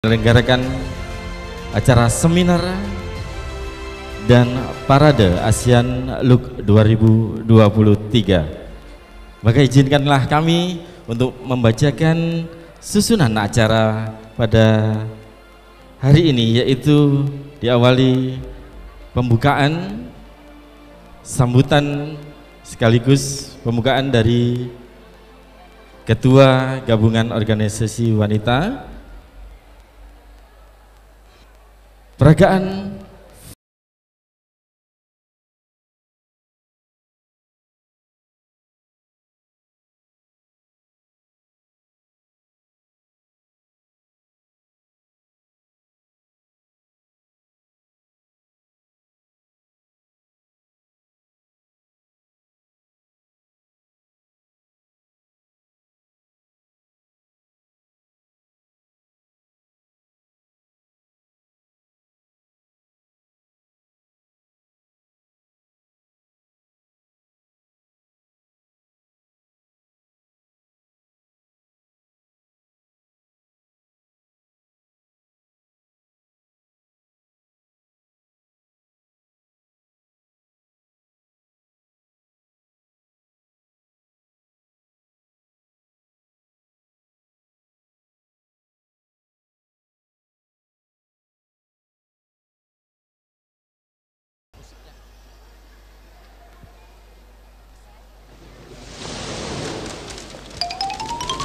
Menyelenggarakan acara seminar dan parade ASEAN Look 2023. Maka izinkanlah kami untuk membacakan susunan acara pada hari ini, yaitu diawali pembukaan sambutan sekaligus pembukaan dari Ketua Gabungan Organisasi Wanita, peragaan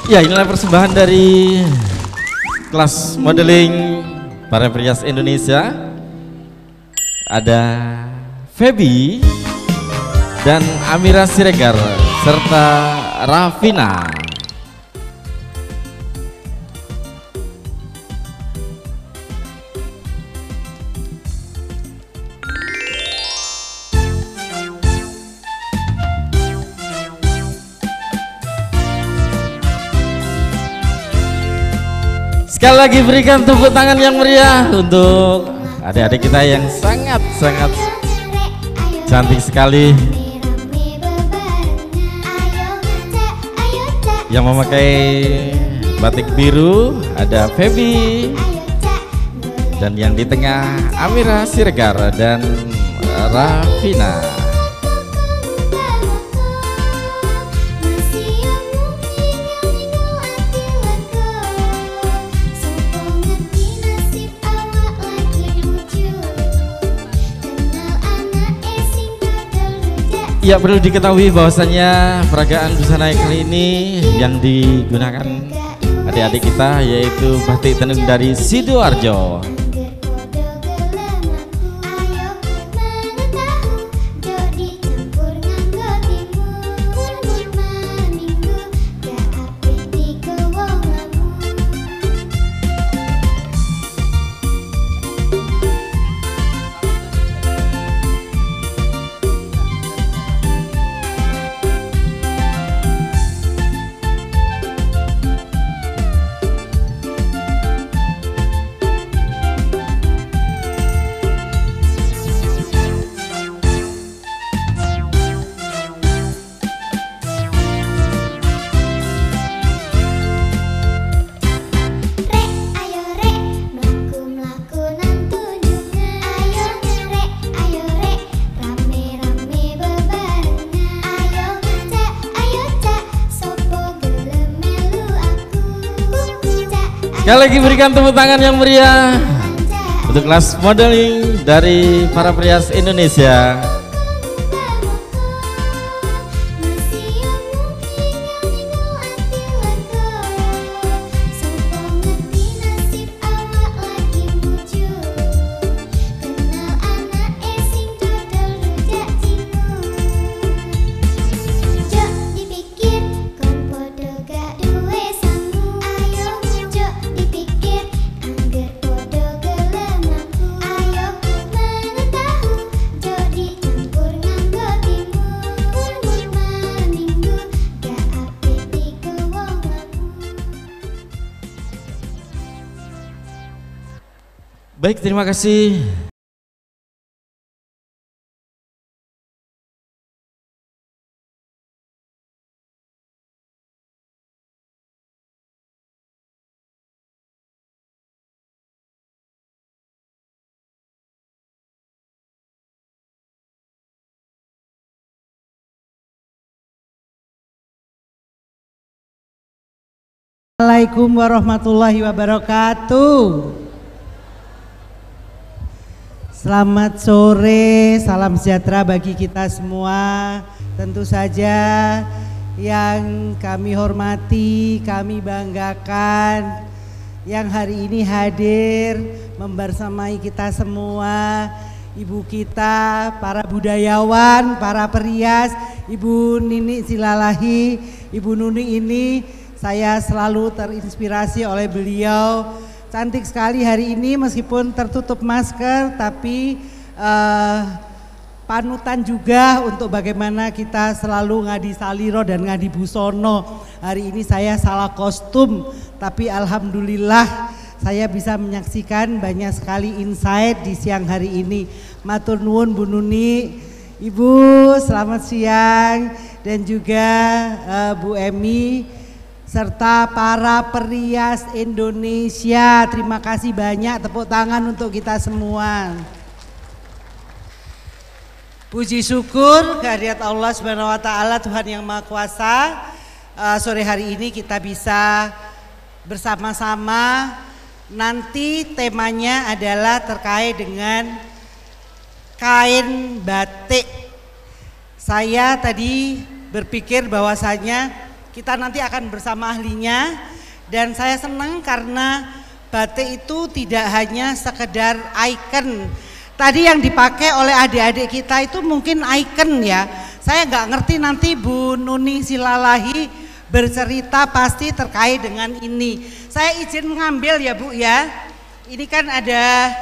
ya, inilah persembahan dari kelas modeling para Perias Indonesia. Ada Feby dan Amira Siregar serta Rafina. Sekali lagi berikan tepuk tangan yang meriah untuk adik-adik kita yang sangat cantik sekali, yang memakai batik biru. Ada Feby, dan yang di tengah Amira Siregar dan Rafina. Ya, perlu diketahui bahwasanya peragaan busana kali ini yang digunakan adik-adik kita yaitu batik tenun dari Sidoarjo. Sekali lagi berikan tepuk tangan yang meriah untuk kelas modeling dari para Perias Indonesia. Baik, terima kasih. Assalamualaikum warahmatullahi wabarakatuh. Selamat sore, salam sejahtera bagi kita semua. Tentu saja yang kami hormati, kami banggakan, yang hari ini hadir membersamai kita semua, ibu kita, para budayawan, para perias, Ibu Nini Silalahi, Ibu Nuni ini saya selalu terinspirasi oleh beliau. Cantik sekali hari ini meskipun tertutup masker, tapi panutan juga untuk bagaimana kita selalu ngadi saliro dan ngadi busono. Hari ini saya salah kostum, tapi alhamdulillah saya bisa menyaksikan banyak sekali insight di siang hari ini. Matur nuwun Bu Nuni, Ibu selamat siang, dan juga Bu Emi serta para perias Indonesia. Terima kasih banyak, tepuk tangan untuk kita semua. Puji syukur kehadirat Allah Subhanahu wa taala, Tuhan yang Maha Kuasa. Sore hari ini kita bisa bersama-sama. Nanti temanya adalah terkait dengan kain batik. Saya tadi berpikir bahwasanya kita nanti akan bersama ahlinya, dan saya senang karena batik itu tidak hanya sekedar ikon. Tadi yang dipakai oleh adik-adik kita itu mungkin ikon ya. Saya nggak ngerti, nanti Bu Nuni Silalahi bercerita pasti terkait dengan ini. Saya izin mengambil ya Bu ya. Ini kan ada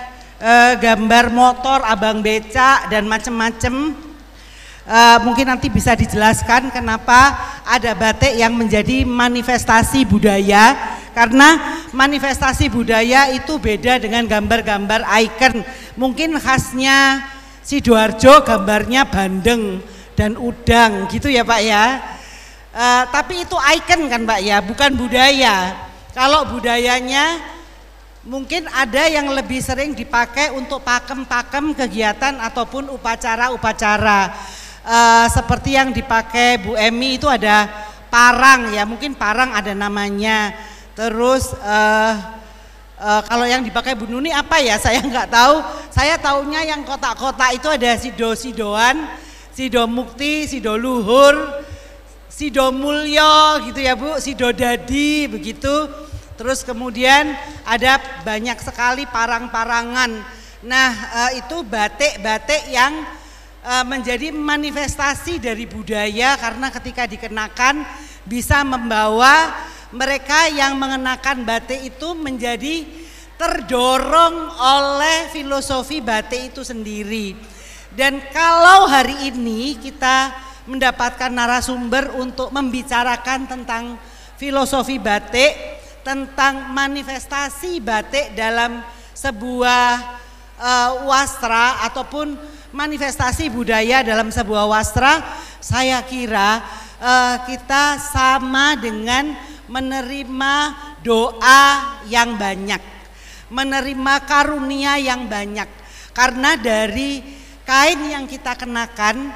gambar motor, abang becak dan macem-macem. Mungkin nanti bisa dijelaskan kenapa ada batik yang menjadi manifestasi budaya, karena manifestasi budaya itu beda dengan gambar-gambar ikon. Mungkin khasnya Sidoarjo gambarnya bandeng dan udang gitu ya Pak ya. Tapi itu ikon kan Pak ya, bukan budaya. Kalau budayanya mungkin ada yang lebih sering dipakai untuk pakem-pakem kegiatan ataupun upacara-upacara. Seperti yang dipakai Bu Emi itu ada parang ya, mungkin parang ada namanya. Terus kalau yang dipakai Bu Nuni apa ya, saya nggak tahu. Saya taunya yang kotak-kotak itu ada sido-sidoan, sido mukti, sido luhur, sido mulyo gitu ya Bu, sido dadi begitu. Terus kemudian ada banyak sekali parang-parangan. Nah itu batik-batik yang menjadi manifestasi dari budaya, karena ketika dikenakan bisa membawa mereka yang mengenakan batik itu menjadi terdorong oleh filosofi batik itu sendiri. Dan kalau hari ini kita mendapatkan narasumber untuk membicarakan tentang filosofi batik, tentang manifestasi batik dalam sebuah wastra ataupun manifestasi budaya dalam sebuah wastra, saya kira kita sama dengan menerima doa yang banyak, menerima karunia yang banyak, karena dari kain yang kita kenakan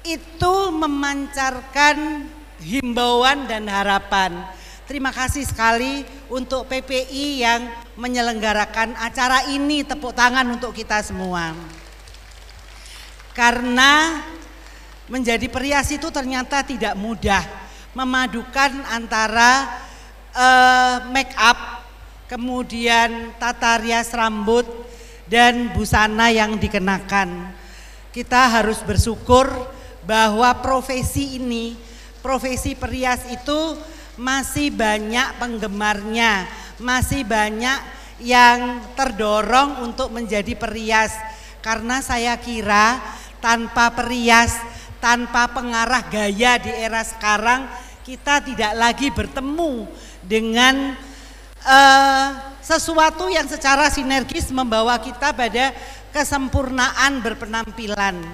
itu memancarkan himbauan dan harapan. Terima kasih sekali untuk PPI yang menyelenggarakan acara ini, tepuk tangan untuk kita semua. Karena menjadi perias itu ternyata tidak mudah, memadukan antara make up, kemudian tata rias rambut dan busana yang dikenakan. Kita harus bersyukur bahwa profesi ini, profesi perias itu masih banyak penggemarnya, masih banyak yang terdorong untuk menjadi perias. Karena saya kira tanpa perias, tanpa pengarah gaya di era sekarang, kita tidak lagi bertemu dengan sesuatu yang secara sinergis membawa kita pada kesempurnaan berpenampilan.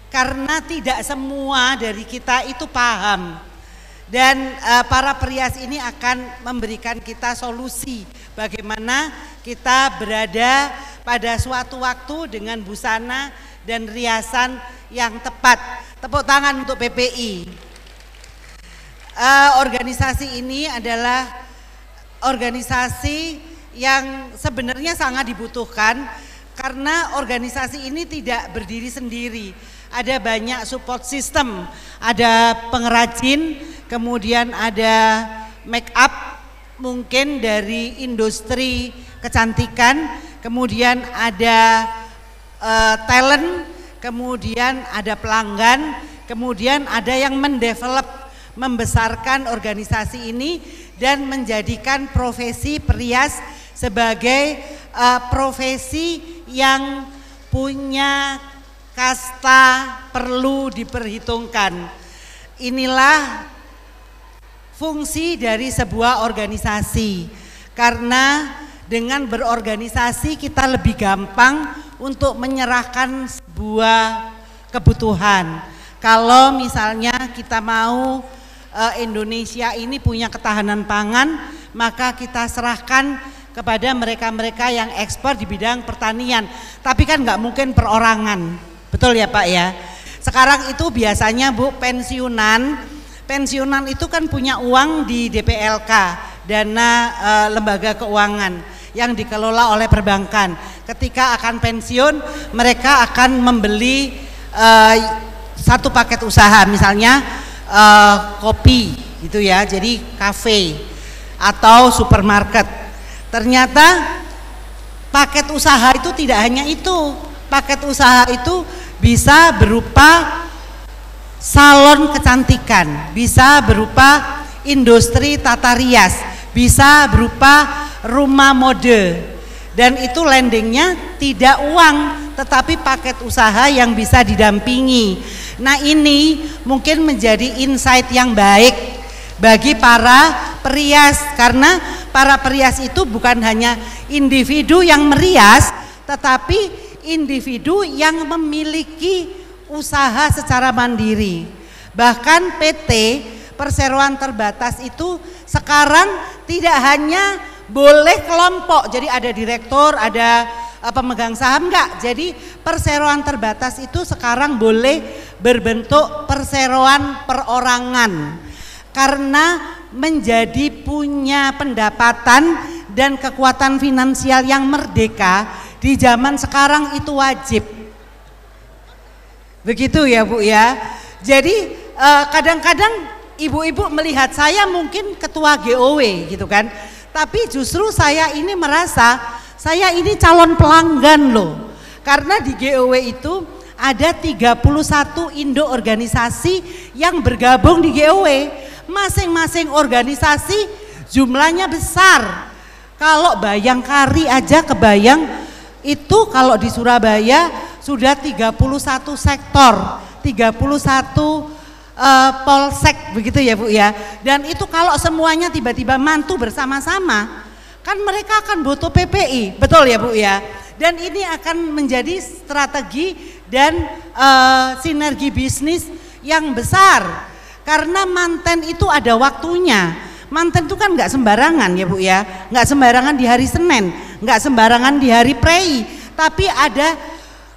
Karena tidak semua dari kita itu paham, dan para perias ini akan memberikan kita solusi bagaimana kita berada pada suatu waktu dengan busana dan riasan yang tepat. Tepuk tangan untuk PPI. organisasi ini adalah organisasi yang sebenarnya sangat dibutuhkan karena organisasi ini tidak berdiri sendiri. Ada banyak support system, ada pengrajin, kemudian ada make up mungkin dari industri kecantikan, kemudian ada talent, kemudian ada pelanggan, kemudian ada yang mendevelop, membesarkan organisasi ini dan menjadikan profesi perias sebagai profesi yang punya kasta perlu diperhitungkan. Inilah fungsi dari sebuah organisasi, karena dengan berorganisasi kita lebih gampang untuk menyerahkan sebuah kebutuhan. Kalau misalnya kita mau Indonesia ini punya ketahanan pangan, maka kita serahkan kepada mereka-mereka yang ekspor di bidang pertanian. Tapi kan nggak mungkin perorangan, betul ya Pak ya. Sekarang itu biasanya Bu, pensiunan itu kan punya uang di DPLK, dana lembaga keuangan yang dikelola oleh perbankan. Ketika akan pensiun, mereka akan membeli satu paket usaha, misalnya kopi gitu ya, jadi kafe atau supermarket. Ternyata paket usaha itu tidak hanya itu, paket usaha itu bisa berupa salon kecantikan, bisa berupa industri tata rias, bisa berupa rumah mode, dan itu landingnya tidak uang tetapi paket usaha yang bisa didampingi. Nah, ini mungkin menjadi insight yang baik bagi para perias, karena para perias itu bukan hanya individu yang merias, tetapi individu yang memiliki usaha secara mandiri. Bahkan PT Perseroan Terbatas itu sekarang tidak hanya boleh kelompok, jadi ada direktur, ada pemegang saham, enggak. Jadi perseroan terbatas itu sekarang boleh berbentuk perseroan perorangan, karena menjadi punya pendapatan dan kekuatan finansial yang merdeka di zaman sekarang itu wajib. Begitu ya Bu ya. Jadi kadang-kadang ibu-ibu melihat saya mungkin ketua GOW gitu kan, tapi justru saya ini merasa saya ini calon pelanggan loh, karena di GOW itu ada 31 indo organisasi yang bergabung di GOW. Masing-masing organisasi jumlahnya besar. Kalau Bayangkari aja kebayang itu kalau di Surabaya sudah 31 sektor, 31 polsek begitu ya Bu ya. Dan itu kalau semuanya tiba-tiba mantu bersama-sama, kan mereka akan butuh PPI, betul ya Bu ya. Dan ini akan menjadi strategi dan sinergi bisnis yang besar, karena manten itu ada waktunya. Manten itu kan nggak sembarangan ya Bu ya, nggak sembarangan di hari Senin, nggak sembarangan di hari prei, tapi ada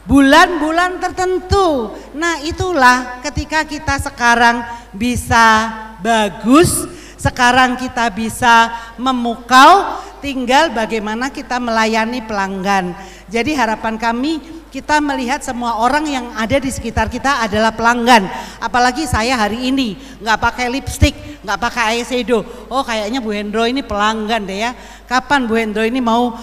bulan-bulan tertentu. Nah, itulah ketika kita sekarang bisa bagus, sekarang kita bisa memukau, tinggal bagaimana kita melayani pelanggan. Jadi harapan kami, kita melihat semua orang yang ada di sekitar kita adalah pelanggan. Apalagi saya hari ini nggak pakai lipstick, nggak pakai eyeshadow. Oh, kayaknya Bu Hendro ini pelanggan deh ya. Kapan Bu Hendro ini mau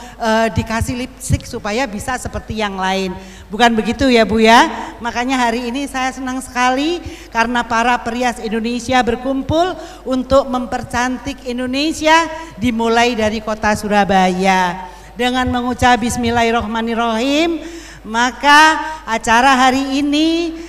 dikasih lipstick supaya bisa seperti yang lain? Bukan begitu ya Bu ya. Makanya hari ini saya senang sekali karena para perias Indonesia berkumpul untuk mempercantik Indonesia, dimulai dari kota Surabaya. Dengan mengucap Bismillahirrahmanirrahim, maka acara hari ini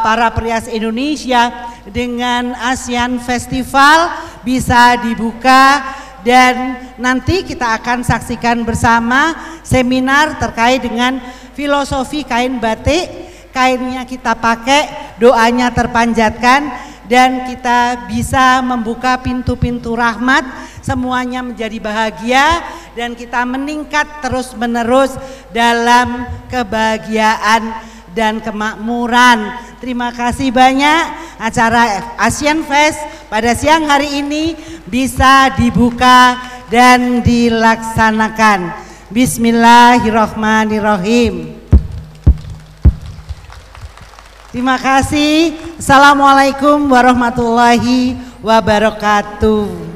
para perias Indonesia dengan ASEAN Festival bisa dibuka, dan nanti kita akan saksikan bersama seminar terkait dengan filosofi kain batik. Kainnya kita pakai, doanya terpanjatkan, dan kita bisa membuka pintu-pintu rahmat, semuanya menjadi bahagia, dan kita meningkat terus-menerus dalam kebahagiaan dan kemakmuran. Terima kasih banyak. acara Asian Fest pada siang hari ini bisa dibuka dan dilaksanakan. Bismillahirrahmanirrahim. Terima kasih. Assalamualaikum warahmatullahi wabarakatuh.